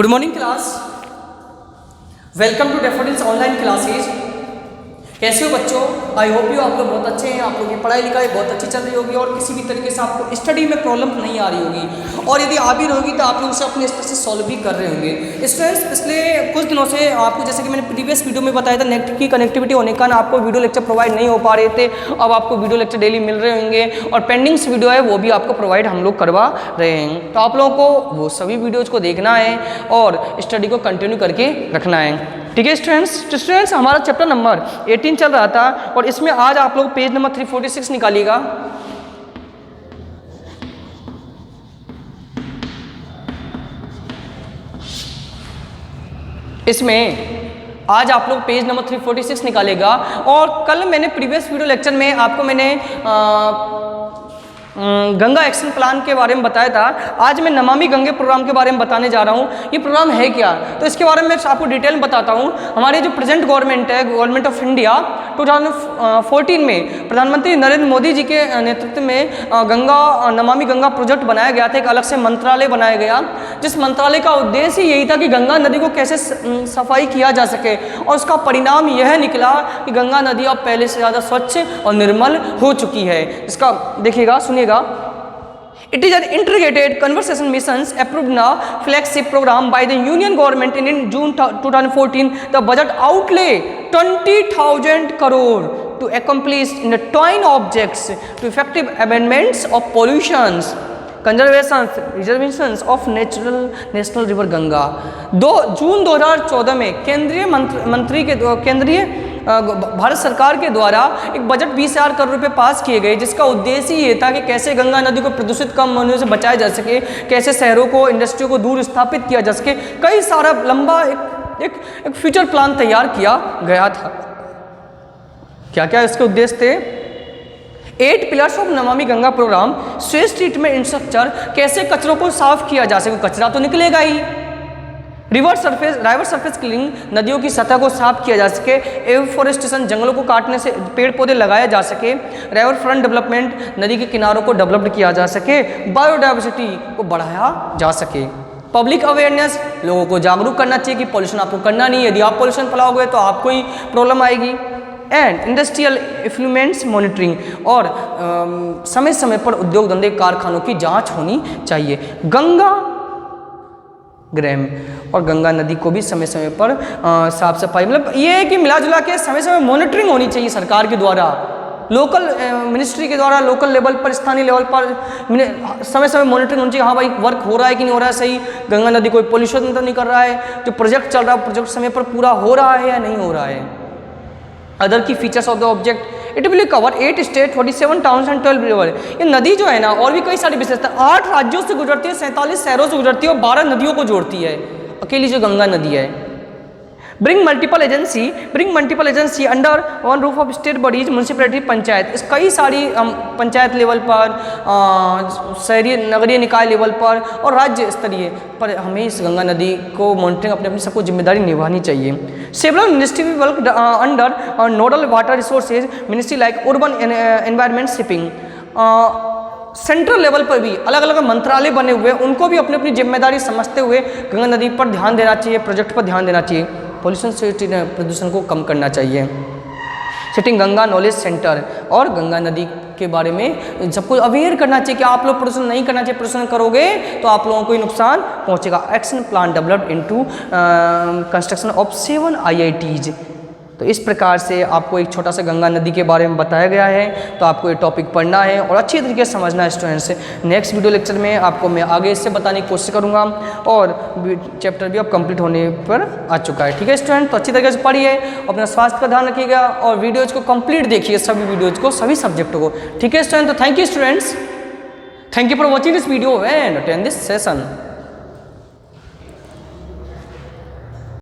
Good morning class, welcome to Daffodils online classes. कैसे हो बच्चों? आई होप यू आप लोग बहुत अच्छे हैं। आप लोगों की पढ़ाई लिखाई बहुत अच्छी चल रही होगी और किसी भी तरीके से आपको स्टडी में प्रॉब्लम नहीं आ रही होगी, और यदि आ भी रही होगी तो आप लोग उसे अपने स्तर से सॉल्व भी कर रहे होंगे। स्टूडेंट्स, पिछले कुछ दिनों से आपको, जैसे कि मैंने प्रीवियस वीडियो में बताया था, नेट की कनेक्टिविटी होने के कारण आपको वीडियो लेक्चर प्रोवाइड नहीं हो पा रहे थे। अब आपको वीडियो लेक्चर डेली मिल रहे होंगे और पेंडिंग्स वीडियो है वो भी आपको प्रोवाइड हम लोग करवा रहे हैं। तो आप लोगों को वो सभी वीडियोज को देखना है और स्टडी को कंटिन्यू करके रखना है। ठीक है स्टूडेंट्स? तो स्टूडेंट्स, हमारा चैप्टर नंबर 18 चल रहा था और इसमें आज आप लोग पेज नंबर 346 निकालिएगा। इसमें आज आप लोग पेज नंबर 346 निकालेगा। और कल मैंने प्रीवियस वीडियो लेक्चर में आपको मैंने गंगा एक्शन प्लान के बारे में बताया था। आज मैं नमामि गंगे प्रोग्राम के बारे में बताने जा रहा हूँ। ये प्रोग्राम है क्या, तो इसके बारे में मैं आपको डिटेल में बताता हूँ। हमारी जो प्रेजेंट गवर्नमेंट है, गवर्नमेंट ऑफ इंडिया, 2014 में प्रधानमंत्री नरेंद्र मोदी जी के नेतृत्व में नमामि गंगा प्रोजेक्ट बनाया गया था। एक अलग से मंत्रालय बनाया गया, जिस मंत्रालय का उद्देश्य यही था कि गंगा नदी को कैसे सफाई किया जा सके, और उसका परिणाम यह निकला कि गंगा नदी अब पहले से ज़्यादा स्वच्छ और निर्मल हो चुकी है। इसका देखिएगा, सुनिएगा। It is an integrated conservation missions approved now flagship program by the Union government in June 2014. The budget outlay 20,000 crore to accomplish in the twin objects to effective amendments of pollutions, conservation, reservations of national river Ganga। जून 2014 में केंद्रीय भारत सरकार के द्वारा एक budget 20,000 crore रुपए पास किए गए, जिसका उद्देश्य ये था कि कैसे गंगा नदी को प्रदूषित कम होने से बचाया जा सके, कैसे शहरों को, इंडस्ट्रियों को दूर स्थापित किया जा सके। कई सारा लंबा एक फ्यूचर प्लान तैयार किया गया था। क्या क्या इसके उद्देश्य थे? 8 pillars of Namami Ganga programme. Sewage treatment infrastructure, कैसे कचरों को साफ किया जा सके, कचरा तो निकलेगा ही। राइवर सरफेस क्लीनिंग, नदियों की सतह को साफ किया जा सके। एफोरेस्टेशन, जंगलों को काटने से पेड़ पौधे लगाए जा सके। राइवर फ्रंट डेवलपमेंट, नदी के किनारों को डेवलप्ड किया जा सके। बायोडाइवर्सिटी को बढ़ाया जा सके। पब्लिक अवेयरनेस, लोगों को जागरूक करना चाहिए कि पॉल्यूशन आपको करना नहीं है। यदि आप पॉल्यूशन फैलाओगे तो आपको ही प्रॉब्लम आएगी। एंड इंडस्ट्रियल इफ्लुएंस मॉनिटरिंग, और समय समय पर उद्योग धंधे कारखानों की जांच होनी चाहिए। गंगा ग्राम और गंगा नदी को भी समय समय पर साफ सफाई, मतलब ये है कि मिला जुला के समय समय मॉनिटरिंग होनी चाहिए सरकार के द्वारा, लोकल मिनिस्ट्री के द्वारा, लोकल लेवल पर, स्थानीय लेवल पर समय समय मॉनिटरिंग होनी चाहिए। हाँ भाई, वर्क हो रहा है कि नहीं हो रहा है सही, गंगा नदी कोई पोल्यूशन तो नहीं कर रहा है, जो प्रोजेक्ट चल रहा है प्रोजेक्ट समय पर पूरा हो रहा है या नहीं हो रहा है। अदर की features of the object, it will cover 8 state, 47 towns and 12 river. ये नदी जो है ना, और भी कई सारी विशेषता, 8 राज्यों से गुजरती है, 47 शहरों से गुजरती है और 12 नदियों को जोड़ती है, अकेली जो गंगा नदी है। Bring multiple agency under one roof of state bodies, municipality, panchayat. इस कई सारी पंचायत लेवल पर, शहरी नगरीय निकाय लेवल पर और राज्य स्तरीय पर हमें इस गंगा नदी को मॉनिटरिंग अपनी सबको जिम्मेदारी निभानी चाहिए। Several ministry work under nodal water resources ministry like urban environment, shipping. Central level पर भी अलग अलग मंत्रालय बने हुए, उनको भी अपनी अपनी जिम्मेदारी समझते हुए गंगा नदी पर ध्यान देना चाहिए, प्रोजेक्ट पर ध्यान देना चाहिए। पॉल्यूशन से प्रदूषण को कम करना चाहिए। सेटिंग गंगा नॉलेज सेंटर, और गंगा नदी के बारे में सबको अवेयर करना चाहिए कि आप लोग प्रदूषण नहीं करना चाहिए, प्रदूषण करोगे तो आप लोगों को ही नुकसान पहुंचेगा। Action plan developed into construction of 7 IITs। तो इस प्रकार से आपको एक छोटा सा गंगा नदी के बारे में बताया गया है, तो आपको ये टॉपिक पढ़ना है और अच्छी तरीके से समझना है स्टूडेंट्स। नेक्स्ट वीडियो लेक्चर में आपको मैं आगे इससे बताने की कोशिश करूँगा, और चैप्टर भी अब कंप्लीट होने पर आ चुका है। ठीक है स्टूडेंट? तो अच्छी तरीके से पढ़िए, अपना स्वास्थ्य का ध्यान रखिएगा और वीडियोज़ को कंप्लीट देखिए, सभी वीडियोज़ को, सभी सब्जेक्टों को। ठीक है स्टूडेंट? तो thank you students, thank you for watching this video and attend this session.